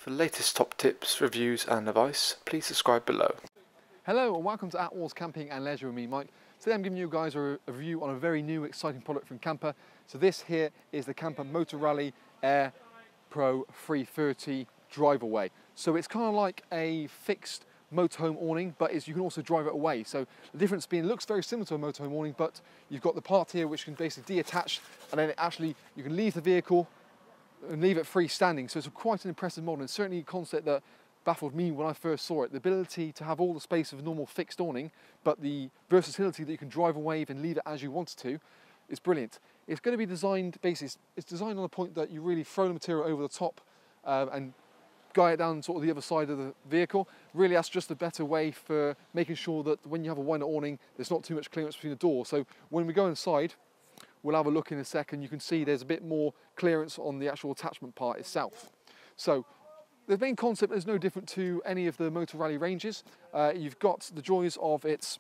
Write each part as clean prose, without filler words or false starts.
For the latest top tips, reviews and advice, please subscribe below. Hello and welcome to Attwoolls Camping and Leisure with me, Mike. Today I'm giving you guys a review on a very new exciting product from Kampa. So this here is the Kampa Motor Rally Air Pro 330 Driveaway. So it's kind of like a fixed motorhome awning, but you can also drive it away. So the difference being, it looks very similar to a motorhome awning, but you've got the part here which can basically deattach, and then you can leave the vehicle and leave it freestanding. So it's quite an impressive model, and certainly a concept that baffled me when I first saw it. The ability to have all the space of a normal fixed awning, but the versatility that you can drive away and leave it as you wanted to is brilliant. It's going to be designed, basically, it's designed on the point that you really throw the material over the top and guide it down sort of the other side of the vehicle. Really, that's just a better way for making sure that when you have a wider awning, there's not too much clearance between the door. So when we go inside, we'll have a look in a second. You can see there's a bit more clearance on the actual attachment part itself. So the main concept is no different to any of the Motor Rally ranges. You've got the joys of this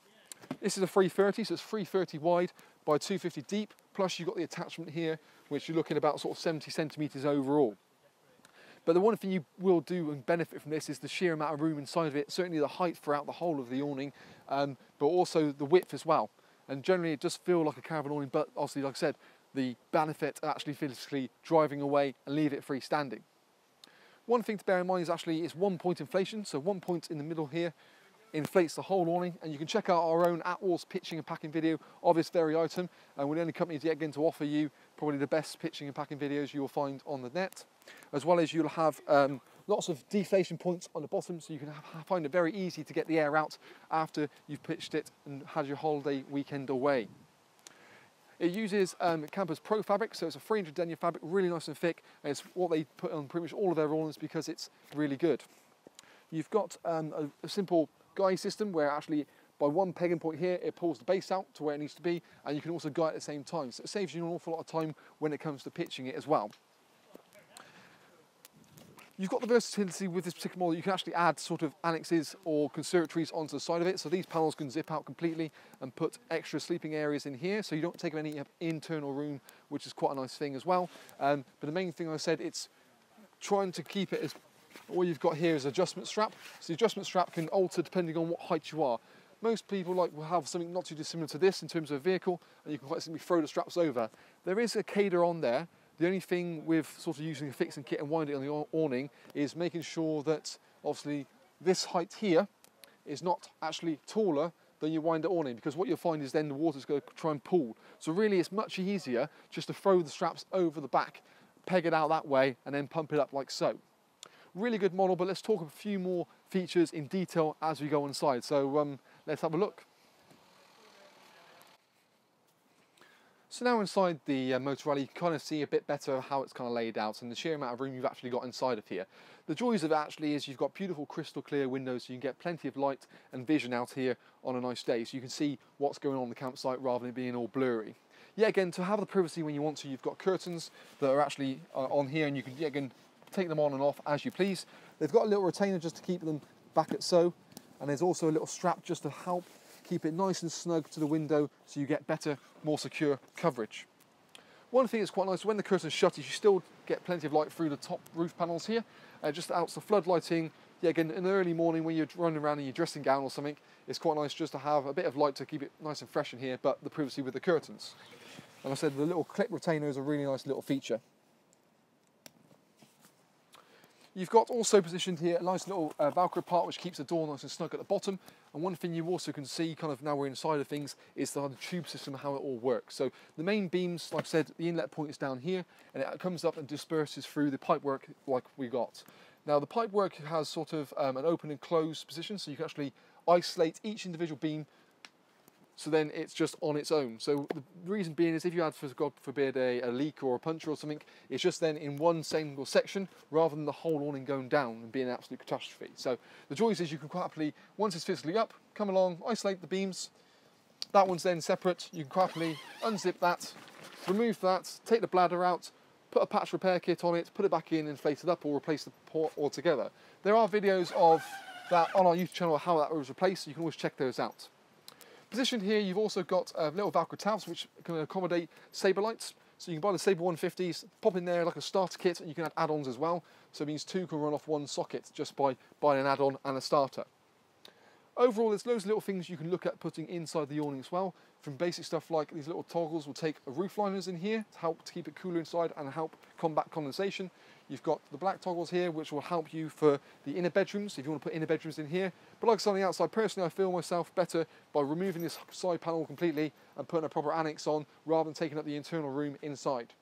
is a 330, so it's 330 wide by 250 deep, plus you've got the attachment here, which you're looking about sort of 70 centimetres overall. But the one thing you will do and benefit from this is the sheer amount of room inside of it, certainly the height throughout the whole of the awning, but also the width as well. And generally it does feel like a caravan awning, but obviously, like I said, the benefit of actually physically driving away and leave it freestanding. One thing to bear in mind is actually it's 1 point inflation, so 1 point in the middle here inflates the whole awning, and you can check out our own Attwoolls pitching and packing video of this very item, and we're the only company yet again to offer you probably the best pitching and packing videos you will find on the net, as well as you'll have lots of deflation points on the bottom, so you can find it very easy to get the air out after you've pitched it and had your holiday weekend away. It uses Kampa's Pro fabric, so it's a 300 denier fabric, really nice and thick, and it's what they put on pretty much all of their awnings because it's really good. You've got a simple guide system where actually by one pegging point here it pulls the base out to where it needs to be, and you can also guide at the same time, so it saves you an awful lot of time when it comes to pitching it as well. You've got the versatility with this particular model. You can actually add sort of annexes or conservatories onto the side of it. So these panels can zip out completely and put extra sleeping areas in here, so you don't take up any internal room, which is quite a nice thing as well. But the main thing I said, it's trying to keep it as, all you've got here is adjustment strap. So the adjustment strap can alter depending on what height you are. Most people will have something not too dissimilar to this in terms of a vehicle, and you can quite simply throw the straps over. There is a cader on there. The only thing with sort of using a fixing kit and winding it on the awning is making sure that obviously this height here is not actually taller than your winder awning, because what you'll find is then the water's going to try and pool. So really it's much easier just to throw the straps over the back, peg it out that way, and then pump it up like so. Really good model, but let's talk a few more features in detail as we go inside. So let's have a look. So now inside the Motor Rally, you can kind of see a bit better how it's kind of laid out and the sheer amount of room you've actually got inside of here. The joys of it actually is you've got beautiful crystal clear windows, so you can get plenty of light and vision out here on a nice day, so you can see what's going on in the campsite rather than it being all blurry. Yet again, to have the privacy when you want to, you've got curtains that are actually on here, and you can yet again take them on and off as you please. They've got a little retainer just to keep them back at so, and there's also a little strap just to help keep it nice and snug to the window so you get better, more secure coverage. One thing that's quite nice, when the curtain's shut, is you still get plenty of light through the top roof panels here. Just out the floodlighting. Yeah, again, in the early morning when you're running around in your dressing gown or something, it's quite nice just to have a bit of light to keep it nice and fresh in here, but the privacy with the curtains. And I said the little clip retainer is a really nice little feature. You've got also positioned here a nice little Velcro part which keeps the door nice and snug at the bottom. And one thing you also can see, kind of now we're inside of things, is the tube system, how it all works. So the main beams, like I said, the inlet point is down here, and it comes up and disperses through the pipework like we got. Now the pipework has sort of an open and closed position, so you can actually isolate each individual beam, so then it's just on its own. So the reason being is if you had, for God forbid, a leak or a puncture or something, it's just then in one single section rather than the whole awning going down and being an absolute catastrophe. So the joys is you can quite happily, once it's physically up, come along, isolate the beams. That one's then separate. You can quite happily unzip that, remove that, take the bladder out, put a patch repair kit on it, put it back in, inflate it up, or replace the port altogether. There are videos of that on our YouTube channel, how that was replaced, so you can always check those out. Positioned here, you've also got little Velcro tabs which can accommodate saber lights. So you can buy the Sabre 150s, pop in there like a starter kit, and you can add add-ons as well. So it means two can run off one socket just by buying an add-on and a starter. Overall, there's loads of little things you can look at putting inside the awning as well. From basic stuff like these little toggles will take roof liners in here to help to keep it cooler inside and help combat condensation. You've got the black toggles here, which will help you for the inner bedrooms, if you want to put inner bedrooms in here. But like I said on the outside, personally, I feel myself better by removing this side panel completely and putting a proper annex on, rather than taking up the internal room inside.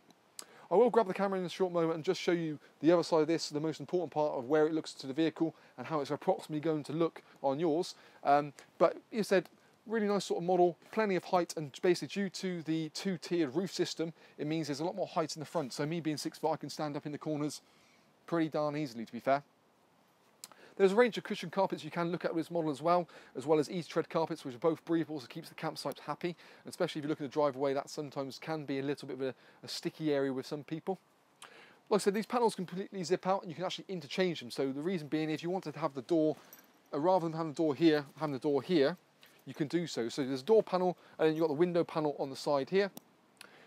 I will grab the camera in a short moment and just show you the other side of this, the most important part of where it looks to the vehicle and how it's approximately going to look on yours. But you said, really nice sort of model, plenty of height, and basically due to the two-tiered roof system, it means there's a lot more height in the front. So me being 6 foot, I can stand up in the corners pretty darn easily, to be fair. There's a range of cushion carpets you can look at with this model as well as ease tread carpets, which are both breathable, so it keeps the campsite happy. And especially if you look at the driveway, that sometimes can be a little bit of a sticky area with some people. Like I said, these panels completely zip out and you can actually interchange them. So the reason being, if you wanted to have the door, rather than having the door here, having the door here, you can do so. So there's a door panel and then you've got the window panel on the side here.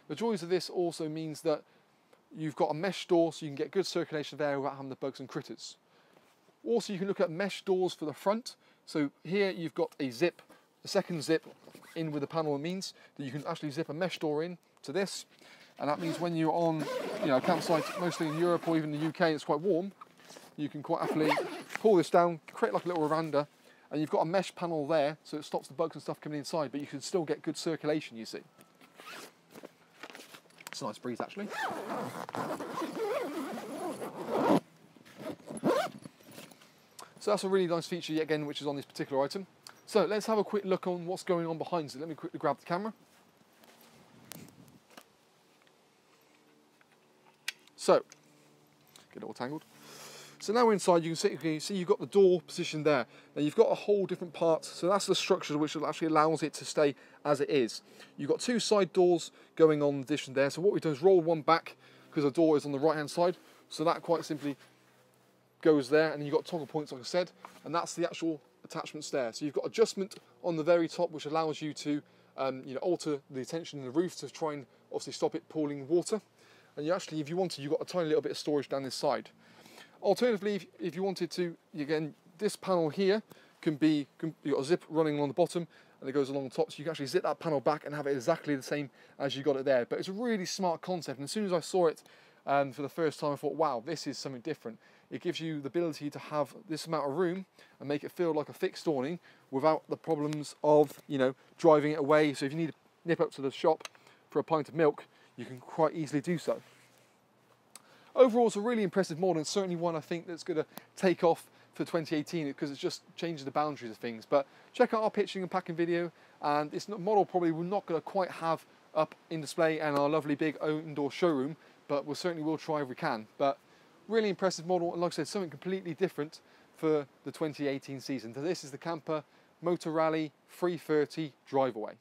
The joys of this also means that you've got a mesh door, so you can get good circulation there without having the bugs and critters. Also, you can look at mesh doors for the front. So here you've got a zip, the second zip in with the panel means that you can actually zip a mesh door in to this. And that means when you're on, a campsite, mostly in Europe or even the UK, it's quite warm, you can quite happily pull this down, create like a little veranda, and you've got a mesh panel there, so it stops the bugs and stuff coming inside, but you can still get good circulation, you see. It's a nice breeze, actually. So that's a really nice feature yet again, which is on this particular item. So let's have a quick look on what's going on behind. So let me quickly grab the camera. So, get it all tangled. So now we're inside, you can see you've got the door positioned there. Now you've got a whole different part, so that's the structure which actually allows it to stay as it is. You've got two side doors going on the addition there. So what we've done is roll one back, because the door is on the right hand side. So that quite simply goes there, and then you've got toggle points like I said, and that's the actual attachments there. So you've got adjustment on the very top, which allows you to alter the tension in the roof to try and obviously stop it pooling water. And you actually, if you wanted, you've got a tiny little bit of storage down this side. Alternatively, if you wanted to, again, this panel here you've got a zip running along the bottom and it goes along the top, so you can actually zip that panel back and have it exactly the same as you got it there. But it's a really smart concept, and as soon as I saw it for the first time, I thought, wow, this is something different. It gives you the ability to have this amount of room and make it feel like a fixed awning without the problems of, driving it away. So if you need to nip up to the shop for a pint of milk, you can quite easily do so. Overall, it's a really impressive model, and certainly one I think that's going to take off for 2018 because it's just changing the boundaries of things. But check out our pitching and packing video, and this model probably we're not going to quite have up in display in our lovely big indoor showroom, but we certainly will try if we can. But really impressive model, and like I said, something completely different for the 2018 season. So this is the Kampa Motor Rally 330 Driveaway.